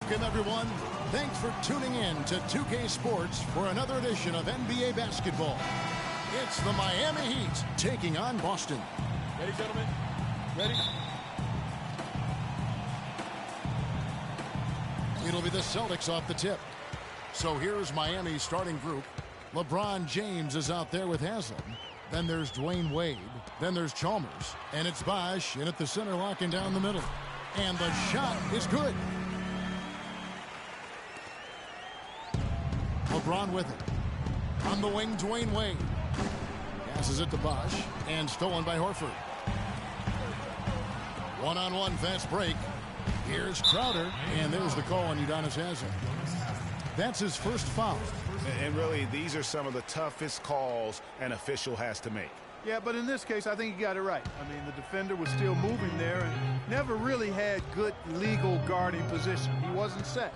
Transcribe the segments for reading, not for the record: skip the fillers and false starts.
Welcome, everyone. Thanks for tuning in to 2K Sports for another edition of NBA basketball. It's the Miami Heat taking on Boston. Ready, gentlemen? Ready? It'll be the Celtics off the tip. So here's Miami's starting group. LeBron James is out there with Haslam. Then there's Dwayne Wade. Then there's Chalmers. And it's Bosh in at the center, locking down the middle. And the shot is good. LeBron with it. On the wing, Dwayne Wade. Passes it to Bosh. And stolen by Horford. One-on-one fast break. Here's Crowder. And there's the call on Udonis Haslem. That's his first foul. And really, these are some of the toughest calls an official has to make. Yeah, but in this case, I think he got it right. I mean, the defender was still moving there and never really had good legal guarding position. He wasn't set.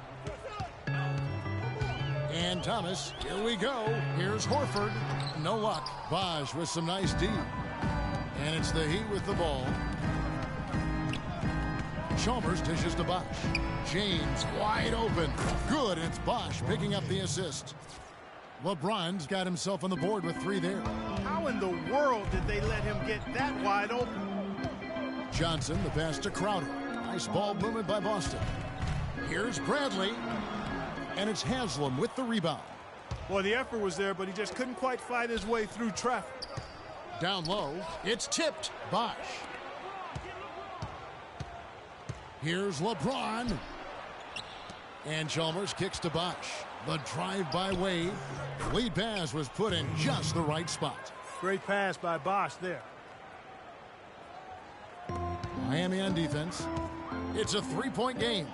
And Thomas, here we go. Here's Horford. No luck. Bosh with some nice D. And it's the Heat with the ball. Chalmers dishes to Bosh. James wide open. Good. It's Bosh picking up the assist. LeBron's got himself on the board with 3 there. How in the world did they let him get that wide open? Johnson, the pass to Crowder. Nice ball movement by Boston. Here's Bradley. And it's Haslam with the rebound. Well, the effort was there, but he just couldn't quite fight his way through traffic. Down low. It's tipped. Bosh. Here's LeBron. And Chalmers kicks to Bosh. The drive by Wade. Lead pass was put in just the right spot. Great pass by Bosh there. Miami on defense. It's a 3-point game.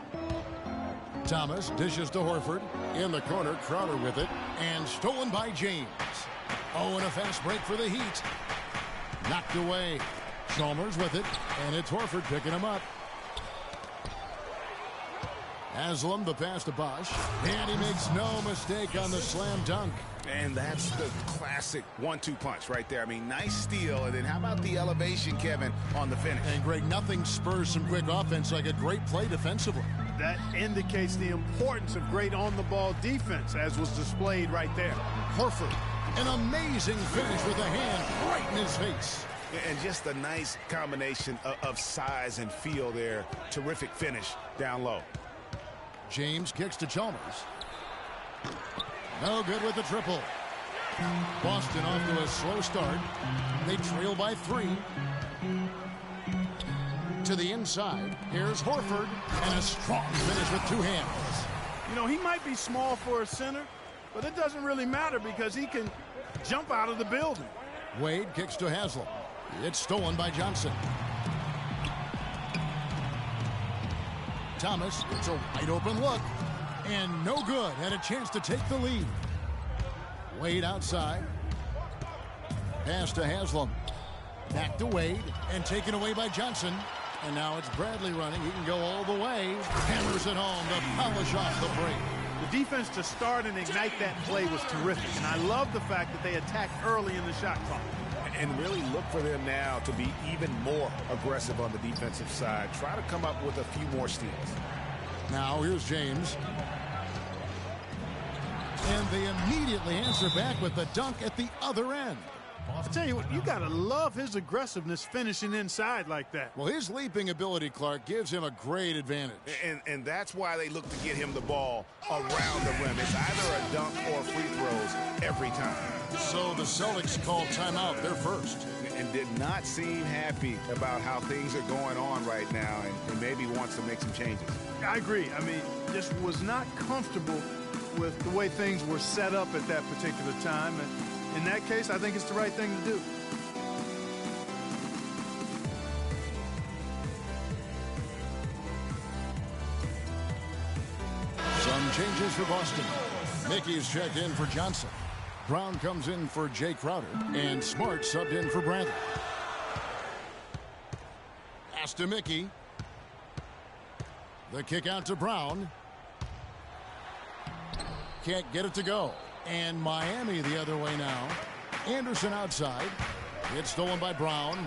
Thomas dishes to Horford. In the corner, Crowder with it. And stolen by James. Oh, and a fast break for the Heat. Knocked away. Chalmers with it. And it's Horford picking him up. Haslam, the pass to Bosh. And he makes no mistake on the slam dunk. And that's the classic 1-2 punch right there. I mean, nice steal. And then how about the elevation, Kevin, on the finish? And Greg, nothing spurs some quick offense like a great play defensively. That indicates the importance of great on-the-ball defense, as was displayed right there. Horford, an amazing finish with a hand right in his face. And just a nice combination of size and feel there. Terrific finish down low. James kicks to Chalmers. No good with the triple. Boston off to a slow start. They trail by 3. To the inside. Here's Horford. And a strong finish with 2 hands. You know, he might be small for a center, but it doesn't really matter because he can jump out of the building. Wade kicks to Haslam. It's stolen by Johnson. Thomas gets a wide open look. And no good. Had a chance to take the lead. Wade outside. Pass to Haslam. Back to Wade. And taken away by Johnson. And now it's Bradley running. He can go all the way. Hammers it home to polish off the break. The defense to start and ignite that play was terrific. And I love the fact that they attacked early in the shot clock. And really look for them now to be even more aggressive on the defensive side. Try to come up with a few more steals. Now here's James. And they immediately answer back with the dunk at the other end. I'll tell you what, you got to love his aggressiveness finishing inside like that. Well, his leaping ability, Clark, gives him a great advantage. And that's why they look to get him the ball around the rim. It's either a dunk or free throws every time. So the Celtics call timeout. They're first. And did not seem happy about how things are going on right now and maybe wants to make some changes. I agree. I mean, just was not comfortable with the way things were set up at that particular time. And in that case, I think it's the right thing to do. Some changes for Boston. Mickey's checked in for Johnson. Brown comes in for Jay Crowder. And Smart subbed in for Bradley. Pass to Mickey. The kick out to Brown. Can't get it to go. And Miami the other way now. Anderson outside. It's stolen by Brown.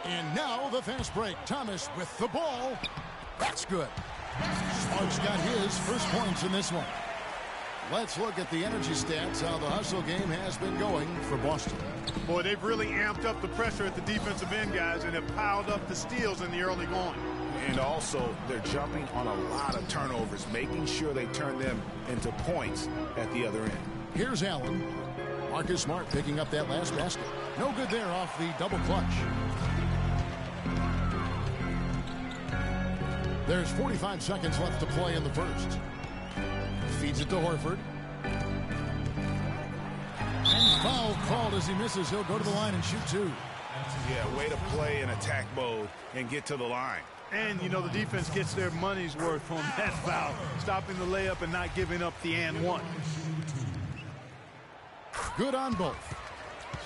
And now the fast break. Thomas with the ball. That's good. Smart's got his first points in this one. Let's look at the energy stats, how the hustle game has been going for Boston. Boy, they've really amped up the pressure at the defensive end, guys, and have piled up the steals in the early going. And also, they're jumping on a lot of turnovers, making sure they turn them into points at the other end. Here's Allen. Marcus Smart picking up that last basket. No good there off the double clutch. There's 45 seconds left to play in the first. Feeds it to Horford. And foul called as he misses. He'll go to the line and shoot two. Yeah, way to play in attack mode and get to the line. And, you know, the defense gets their money's worth on that foul, stopping the layup and not giving up the and one. Good on both.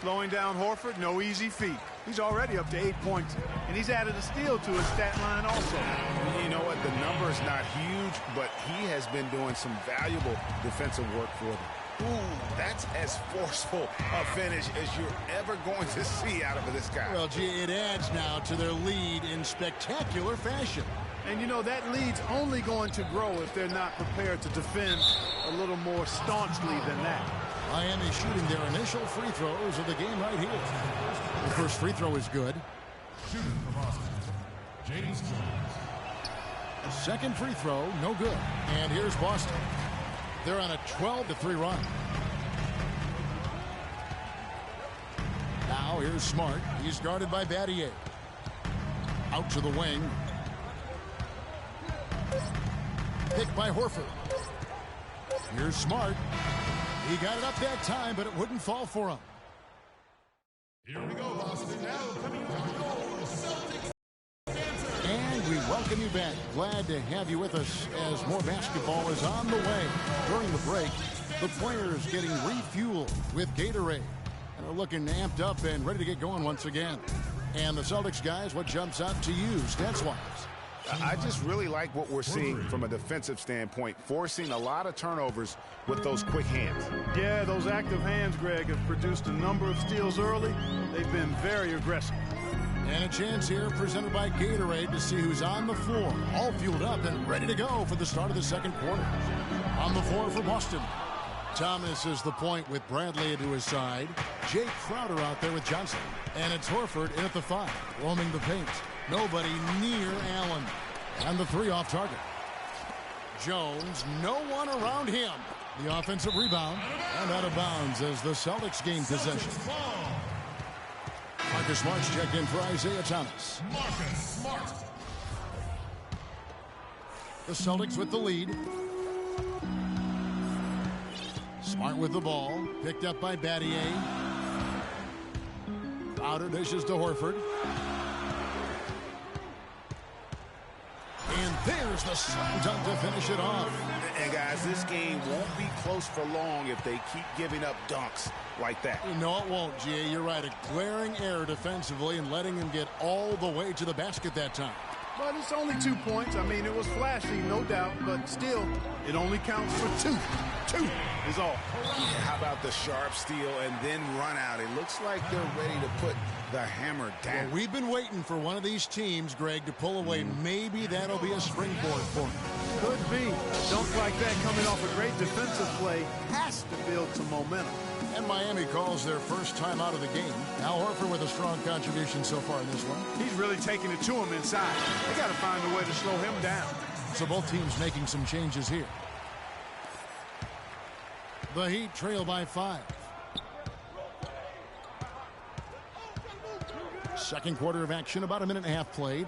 Slowing down Horford, no easy feat. He's already up to 8 points, and he's added a steal to his stat line also. You know what? The number is not huge, but he has been doing some valuable defensive work for them. Ooh, that's as forceful a finish as you're ever going to see out of this guy. Well, gee, it adds now to their lead in spectacular fashion. And, you know, that lead's only going to grow if they're not prepared to defend a little more staunchly than that. Miami shooting their initial free throws of the game right here. The first free throw is good. Shooting for Boston, James Jones. The second free throw, no good. And here's Boston. They're on a 12-3 run. Now here's Smart. He's guarded by Battier. Out to the wing. Picked by Horford. Here's Smart. He got it up that time, but it wouldn't fall for him. Here we go, Boston. Now coming up the goal, Celtics. And we welcome you back. Glad to have you with us as more basketball is on the way. During the break, the players getting refueled with Gatorade. And are looking amped up and ready to get going once again. And the Celtics guys, what jumps out to you stats-wise? I just really like what we're seeing from a defensive standpoint, forcing a lot of turnovers with those quick hands. Yeah, those active hands, Greg, have produced a number of steals early. They've been very aggressive. And a chance here presented by Gatorade to see who's on the floor, all fueled up and ready to go for the start of the second quarter. On the floor for Boston, Thomas is the point with Bradley to his side. Jay Crowder out there with Johnson. And it's Horford in at the 5, roaming the paint. Nobody near Allen. And the 3 off target. Jones, no one around him. The offensive rebound and out of bounds as the Celtics gain possession. Marcus Smart's checked in for Isaiah Thomas. Marcus Smart. The Celtics with the lead. Smart with the ball. Picked up by Battier. Outer dishes to Horford. And there's the slam dunk to finish it off. And guys, this game won't be close for long if they keep giving up dunks like that. No, it won't, G.A. You're right. A glaring error defensively and letting him get all the way to the basket that time. But it's only 2 points. I mean, it was flashy, no doubt, but still, it only counts for 2. 2 is all. Yeah, how about the sharp steal and then run out? It looks like they're ready to put the hammer down. Well, we've been waiting for one of these teams, Greg, to pull away. Maybe that'll be a springboard for them. Could be. Dunk like that coming off a great defensive play has to build some momentum. And Miami calls their first time out of the game. Al Horford with a strong contribution so far in this one. He's really taking it to him inside. They got to find a way to slow him down. So both teams making some changes here. The Heat trail by 5. Second quarter of action, about a minute and a half played.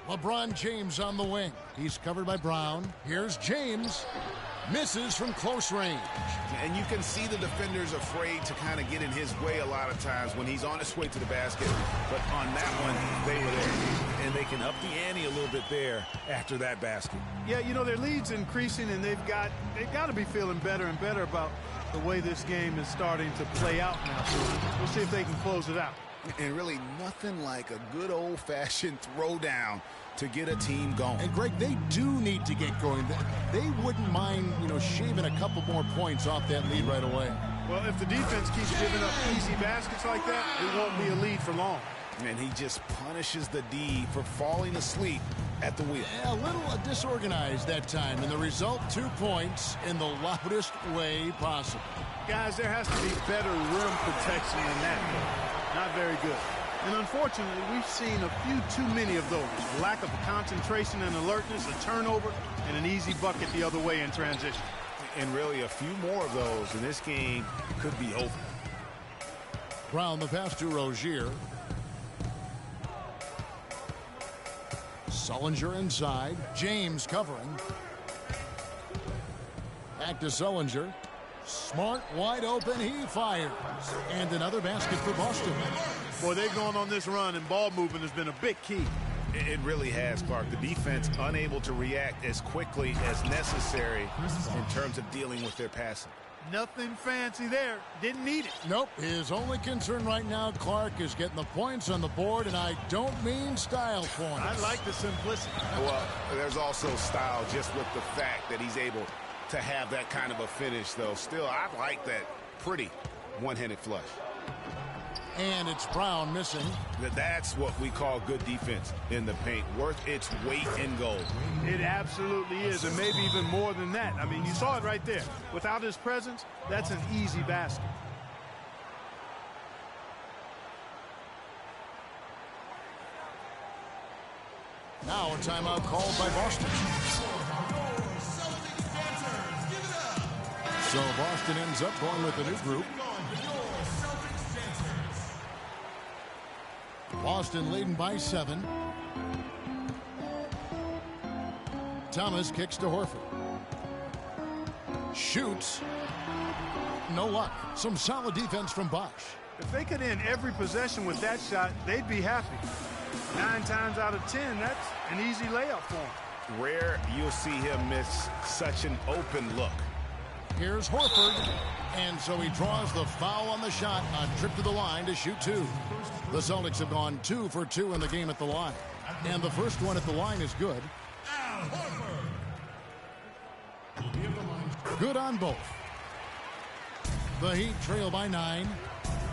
LeBron James on the wing. He's covered by Brown. Here's James. Misses from close range. And you can see the defenders afraid to kind of get in his way a lot of times when he's on his way to the basket. But on that one, they were there. And they can up the ante a little bit there after that basket. Yeah, you know, their lead's increasing, and they've got to be feeling better and better about the way this game is starting to play out now. So we'll see if they can close it out. And really nothing like a good old-fashioned throwdown to get a team going. And, Greg, they do need to get going. They wouldn't mind, shaving a couple more points off that lead right away. Well, if the defense keeps giving up easy baskets like that, it won't be a lead for long. And he just punishes the D for falling asleep at the wheel. Yeah, a little disorganized that time, and the result, 2 points in the loudest way possible. Guys, there has to be better rim protection than that. Not very good. And unfortunately, we've seen a few too many of those. Lack of concentration and alertness, a turnover, and an easy bucket the other way in transition. And really, a few more of those, and this game could be over. Brown the pass to Rozier. Sullinger inside. James covering. Back to Sullinger. Smart, wide open, he fires. And another basket for Boston. Boy, they're going on this run, and ball movement has been a big key. It really has, Clark. The defense unable to react as quickly as necessary in terms of dealing with their passing. Nothing fancy there. Didn't need it. Nope. His only concern right now, Clark, is getting the points on the board, and I don't mean style points. I like the simplicity. Well, there's also style just with the fact that he's able to have that kind of a finish, though. Still, I like that pretty one-handed flush. And it's Brown missing. That's what we call good defense in the paint. Worth its weight in gold. It absolutely is, and maybe even more than that. I mean, you saw it right there. Without his presence, that's an easy basket. Now a timeout called by Boston. So Boston ends up going with a new group. Boston leading by 7. Thomas kicks to Horford. Shoots. No luck. Some solid defense from Bosch. If they could end every possession with that shot, they'd be happy. 9 times out of 10, that's an easy layup for him. Rare you'll see him miss such an open look. Here's Horford. And so he draws the foul on the shot on trip to the line to shoot 2. The Celtics have gone 2 for 2 in the game at the line. And the first one at the line is good. Good on both. The Heat trail by 9.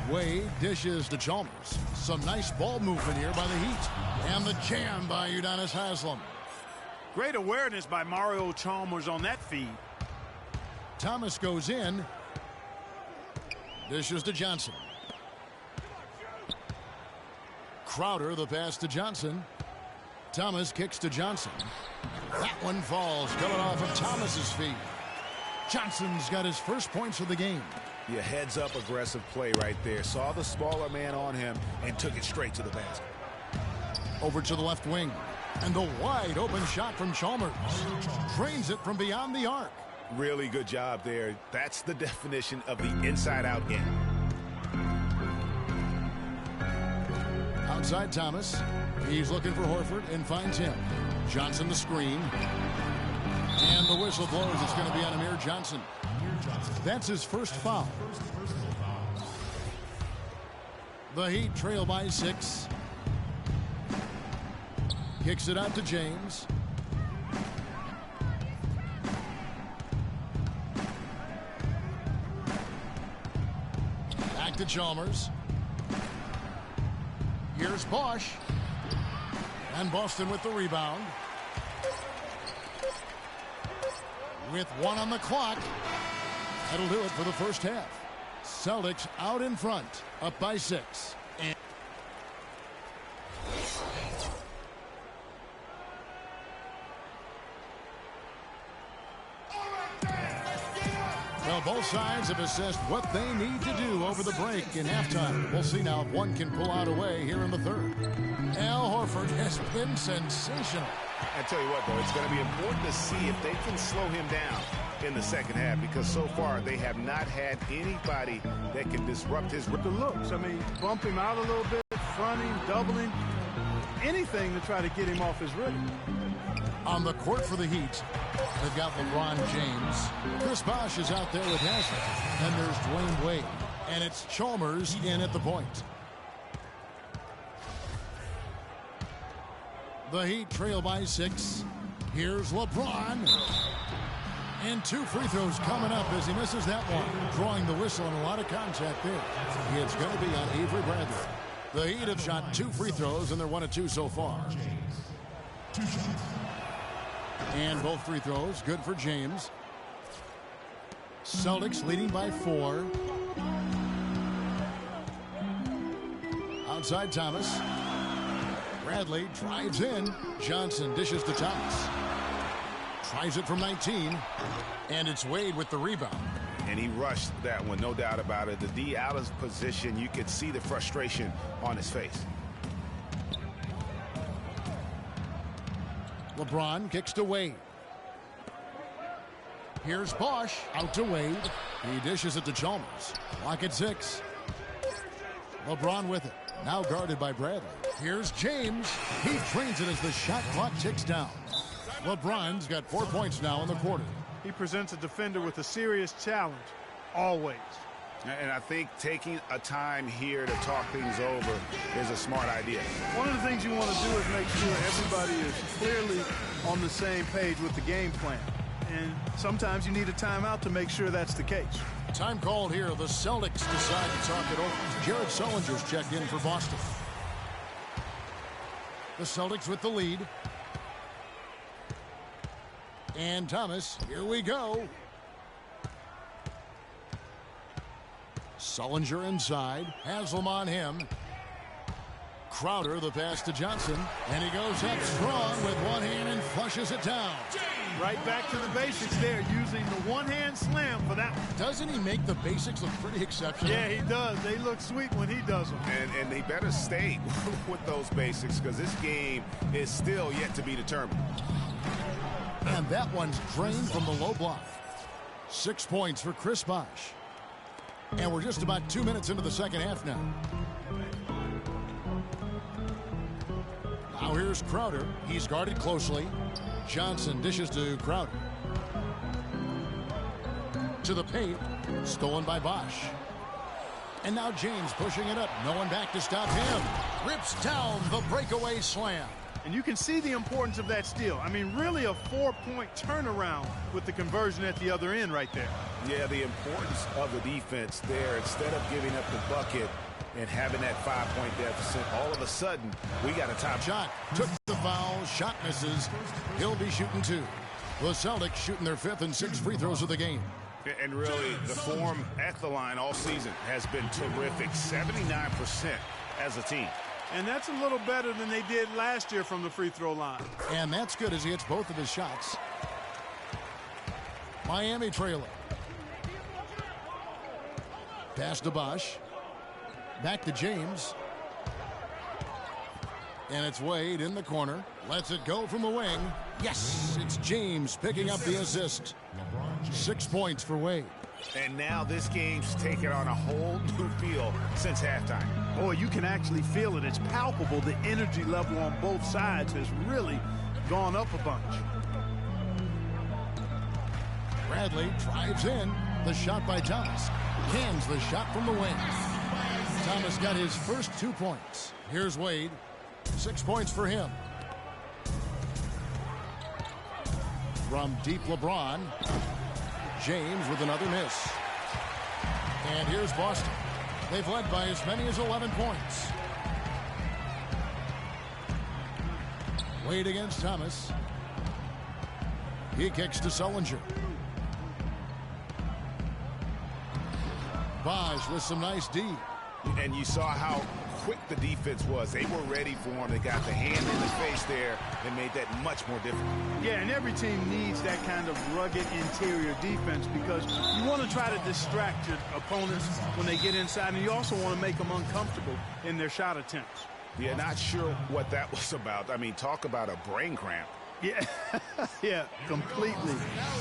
Wade dishes to Chalmers. Some nice ball movement here by the Heat. And the jam by Udonis Haslem. Great awareness by Mario Chalmers on that feed. Thomas goes in. Dishes to Johnson. Crowder, the pass to Johnson. Thomas kicks to Johnson. That one falls, coming off of Thomas's feet. Johnson's got his first points of the game. Yeah, heads up aggressive play right there. Saw the smaller man on him and took it straight to the basket. Over to the left wing. And the wide open shot from Chalmers. Drains it from beyond the arc. Really good job there. That's the definition of the inside-out game. Outside Thomas. He's looking for Horford and finds him. Johnson the screen. And the whistle blows. It's going to be on Amir Johnson. That's his first foul. The Heat trail by 6. Kicks it out to James. Back to Chalmers. Here's Bosch. And Boston with the rebound. With 1 on the clock. That'll do it for the first half. Celtics out in front, up by 6. And well, both sides have assessed what they need to do over the break in halftime. We'll see now if one can pull out a way here in the third. Al Horford has been sensational. I tell you what, though, it's going to be important to see if they can slow him down in the second half, because so far they have not had anybody that can disrupt his with the looks. I mean, bump him out a little bit, fronting, doubling, anything to try to get him off his rhythm. On the court for the Heat, they've got LeBron James. Chris Bosh is out there with Haslem. And there's Dwayne Wade. And it's Chalmers in at the point. The Heat trail by 6. Here's LeBron. And 2 free throws coming up as he misses that one. Drawing the whistle and a lot of contact there. It's going to be on Avery Bradley. The Heat have shot 2 free throws, and they're 1 of 2 so far. And both free throws good for James. Celtics leading by 4. Outside Thomas. Bradley drives in. Johnson dishes to Thomas. Tries it from 19. And it's Wade with the rebound. And he rushed that one, no doubt about it. The D out of position, you could see the frustration on his face. LeBron kicks to Wade. Here's Bosch out to Wade. He dishes it to Chalmers. Clock at 6. LeBron with it. Now guarded by Bradley. Here's James. He drains it as the shot clock ticks down. LeBron's got 4 points now in the quarter. He presents a defender with a serious challenge, always. And I think taking a time here to talk things over is a smart idea. One of the things you want to do is make sure everybody is clearly on the same page with the game plan. And sometimes you need a timeout to make sure that's the case. Time called here. The Celtics decide to talk it over. Jared Sullinger's checked in for Boston. The Celtics with the lead. And Thomas, here we go. Sullinger inside. Haslam on him. Crowder, the pass to Johnson. And he goes up strong with one hand and flushes it down. Right back to the basics there, using the one-hand slam for that one. Doesn't he make the basics look pretty exceptional? Yeah, he does. They look sweet when he does them. And they better stay with those basics because this game is still yet to be determined. And that one's drained from the low block. 6 points for Chris Bosh. And we're just about 2 minutes into the second half now. Now here's Crowder. He's guarded closely. Johnson dishes to Crowder. To the paint. Stolen by Bosh. And now James pushing it up. No one back to stop him. Rips down the breakaway slam. And you can see the importance of that steal. I mean, really a 4-point turnaround with the conversion at the other end right there. Yeah, the importance of the defense there. Instead of giving up the bucket and having that 5-point deficit, all of a sudden, we got a top shot. Took the foul. Shot misses. He'll be shooting 2. The Celtics shooting their 5th and 6th free throws of the game. And really, the form at the line all season has been terrific. 79% as a team. And that's a little better than they did last year from the free throw line. And that's good as he hits both of his shots. Miami trailing. Pass to Bosh. Back to James. And it's Wade in the corner. Lets it go from the wing. Yes, it's James picking up the assist. 6 points for Wade. And now this game's taken on a whole new feel since halftime. Boy, you can actually feel it. It's palpable. The energy level on both sides has really gone up a bunch. Bradley drives in. The shot by Thomas. Cans the shot from the wing. Thomas got his first 2 points. Here's Wade. 6 points for him. From deep LeBron. James with another miss. And here's Boston. They've led by as many as 11 points. Wade against Thomas. He kicks to Sullinger. Bosh with some nice D. And you saw how quick the defense was. They were ready for him. They got the hand in the face there and made that much more difficult. Yeah, and every team needs that kind of rugged interior defense because you want to try to distract your opponents when they get inside, and you also want to make them uncomfortable in their shot attempts. Yeah, not sure what that was about. I mean, talk about a brain cramp. Yeah, yeah, completely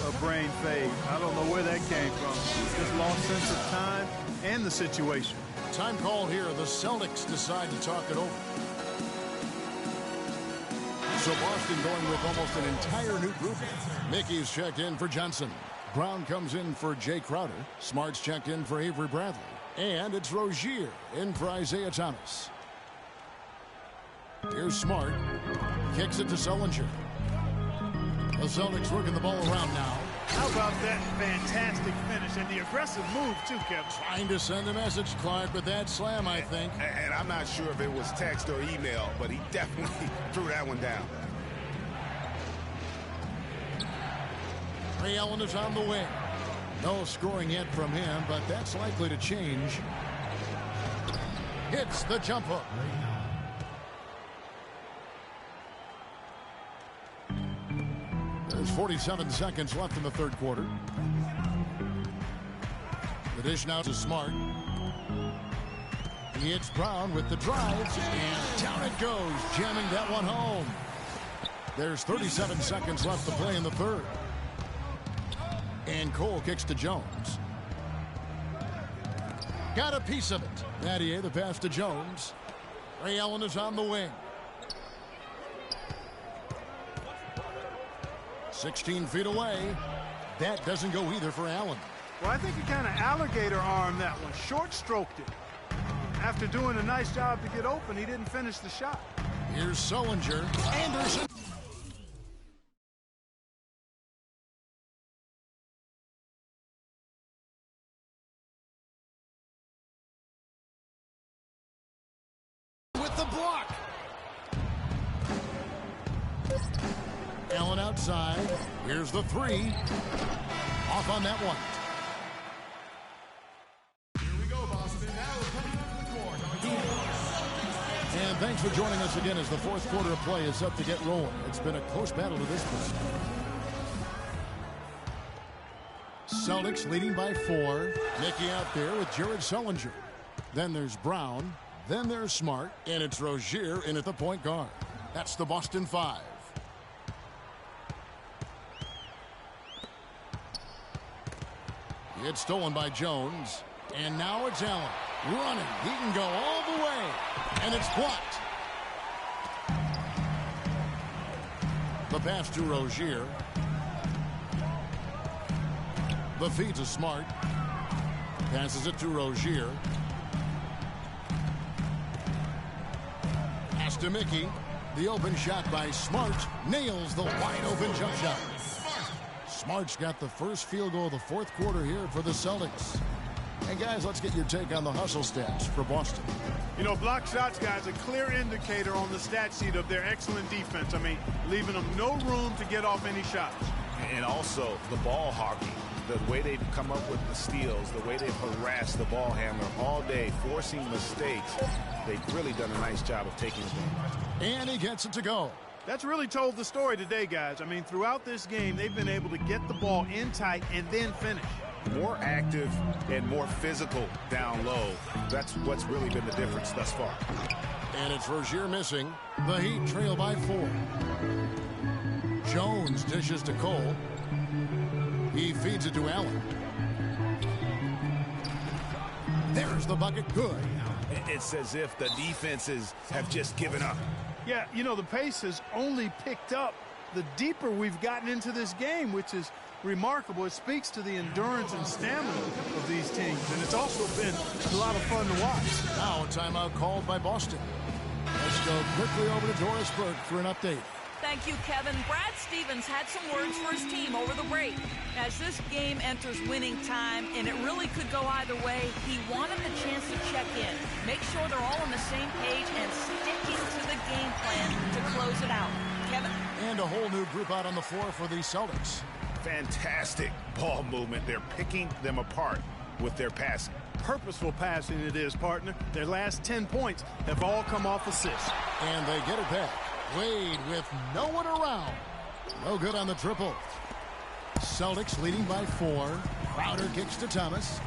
a brain fade. I don't know where that came from. Just lost sense of time and the situation. Time called here. The Celtics decide to talk it over. So Boston going with almost an entire new group. Mickey's checked in for Johnson. Brown comes in for Jay Crowder. Smart's checked in for Avery Bradley. And it's Rozier in for Isaiah Thomas. Here's Smart. Kicks it to Sullinger. The Celtics working the ball around now. How about that fantastic finish and the aggressive move, too, Kevin? Trying to send a message, Clark, with that slam, I think. And I'm not sure if it was text or email, but he definitely threw that one down. Ray Allen is on the wing. No scoring yet from him, but that's likely to change. Hits the jump hook. There's 47 seconds left in the third quarter. The dish now to Smart. He hits Brown with the drive, and down it goes, jamming that one home. There's 37 seconds left to play in the third. And Cole kicks to Jones. Got a piece of it. Battier, the pass to Jones. Ray Allen is on the wing. 16 feet away. That doesn't go either for Allen. Well, I think he kind of alligator armed that one. Short stroked it. After doing a nice job to get open, he didn't finish the shot. Here's Sullinger. Anderson. With the block. Allen outside. Here's the three. Off on that one. Here we go, Boston. Now coming out of the corner. And thanks for joining us again as the fourth quarter of play is up to get rolling. It's been a close battle to this point. Celtics leading by 4. Mickey out there with Jared Sullinger. Then there's Brown. Then there's Smart. And it's Rozier in at the point guard. That's the Boston 5. It's stolen by Jones. And now it's Allen. Running. He can go all the way. And it's blocked. The pass to Rozier. The feed to Smart. Passes it to Rozier. Pass to Mickey. The open shot by Smart. Nails the wide open jump shot. Smart's got the first field goal of the fourth quarter here for the Celtics. And guys, let's get your take on the hustle stats for Boston. You know, block shots, guys, a clear indicator on the stat sheet of their excellent defense. I mean, leaving them no room to get off any shots. And also the ball hockey, the way they've come up with the steals, the way they've harassed the ball handler all day, forcing mistakes. They've really done a nice job of taking advantage. And he gets it to go. That's really told the story today, guys. I mean, throughout this game, they've been able to get the ball in tight and then finish. More active and more physical down low. That's what's really been the difference thus far. And it's Rozier missing. The Heat trail by 4. Jones dishes to Cole. He feeds it to Allen. There's the bucket. Good. It's as if the defenses have just given up. Yeah, you know, the pace has only picked up the deeper we've gotten into this game, which is remarkable. It speaks to the endurance and stamina of these teams, and it's also been a lot of fun to watch. Now a timeout called by Boston. Let's go quickly over to Doris Burke for an update. Thank you, Kevin. Brad Stevens had some words for his team over the break. As this game enters winning time, and it really could go either way, he wanted the chance to check in, make sure they're all on the same page, and sticking to the game plan to close it out. Kevin? And a whole new group out on the floor for the Celtics. Fantastic ball movement. They're picking them apart with their passing. Purposeful passing it is, partner. Their last 10 points have all come off assists. And they get it back. Wade with no one around. No good on the triple. Celtics leading by 4. Crowder kicks to Thomas.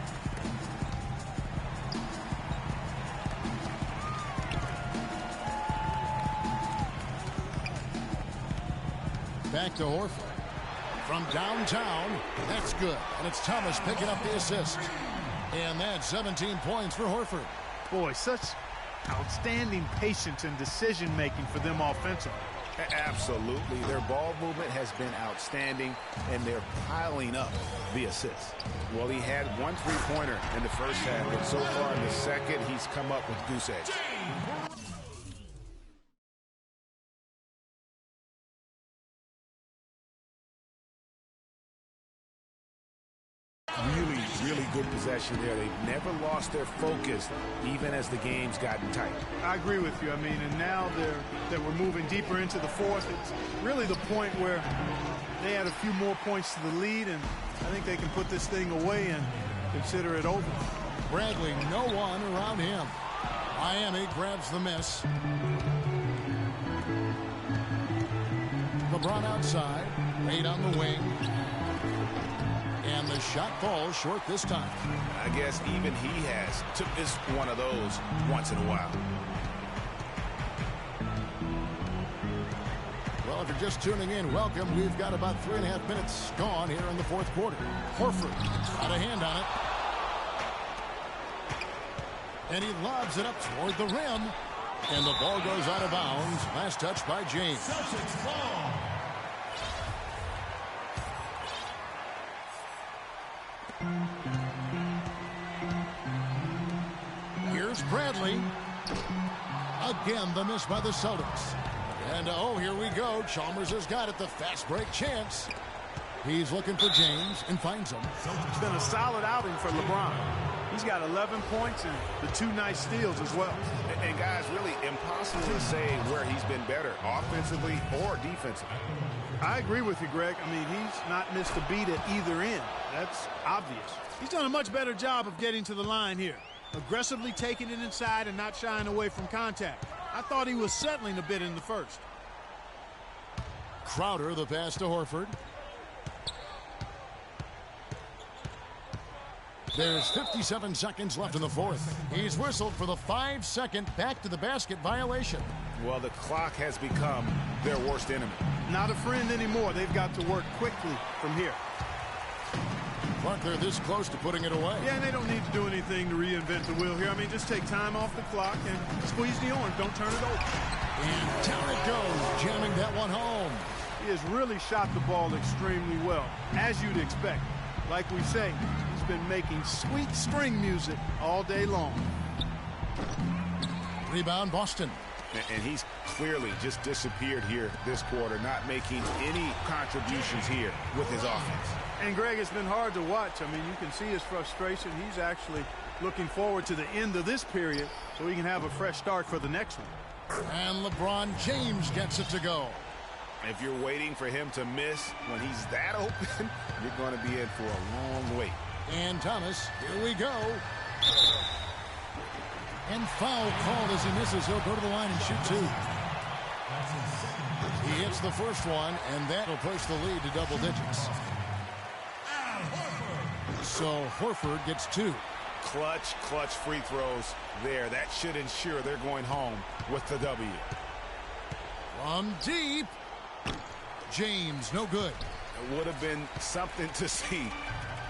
Back to Horford. From downtown, that's good. And it's Thomas picking up the assist. And that's 17 points for Horford. Boy, such outstanding patience and decision-making for them offensively. Absolutely. Their ball movement has been outstanding, and they're piling up the assists. Well, he had 1 3-pointer in the first half, but so far in the second, he's come up with goose eggs. really good possession there. They've never lost their focus, even as the game's gotten tight. I agree with you. I mean, and now that we're moving deeper into the fourth, it's really the point where they add a few more points to the lead, and I think they can put this thing away and consider it over. Bradley, no one around him. Miami grabs the miss. LeBron outside. Wade on the wing. And the shot falls short this time. I guess even he took this one of those once in a while. Well, if you're just tuning in, welcome. We've got about 3.5 minutes gone here in the fourth quarter. Horford got a hand on it. And he lobs it up toward the rim. And the ball goes out of bounds. Last touch by James. Celtics ball. Here's Bradley. Again, the miss by the Celtics. And, oh, here we go. Chalmers has got it. The fast break chance. He's looking for James and finds him. It's been a solid outing for LeBron. He's got 11 points and the 2 nice steals as well. And guys, really impossible to say where he's been better, offensively or defensively. I agree with you, Greg. I mean, he's not missed a beat at either end. That's obvious. He's done a much better job of getting to the line here. Aggressively taking it inside and not shying away from contact. I thought he was settling a bit in the first. Crowder, the pass to Horford. There's 57 seconds left in the fourth. He's whistled for the 5-second back-to-the-basket violation. Well, the clock has become their worst enemy. Not a friend anymore. They've got to work quickly from here. Clark, they're this close to putting it away. Yeah, and they don't need to do anything to reinvent the wheel here. I mean, just take time off the clock and squeeze the orange. Don't turn it over. And down it goes, jamming that one home. He has really shot the ball extremely well, as you'd expect. Like we say, he's been making sweet string music all day long. Rebound, Boston. And he's clearly just disappeared here this quarter, not making any contributions here with his offense. And, Greg, it's been hard to watch. I mean, you can see his frustration. He's actually looking forward to the end of this period so he can have a fresh start for the next one. And LeBron James gets it to go. If you're waiting for him to miss when he's that open, you're going to be in for a long wait. And Thomas, here we go. And foul called as he misses. He'll go to the line and shoot 2. He hits the first one, and that'll push the lead to double digits. So Horford gets 2. Clutch free throws there. That should ensure they're going home with the W. From deep. James, no good. It would have been something to see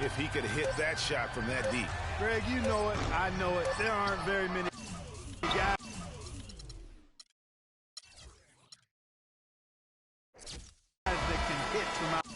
if he could hit that shot from that deep. Greg, you know it. I know it. There aren't very many guys that can hit from out.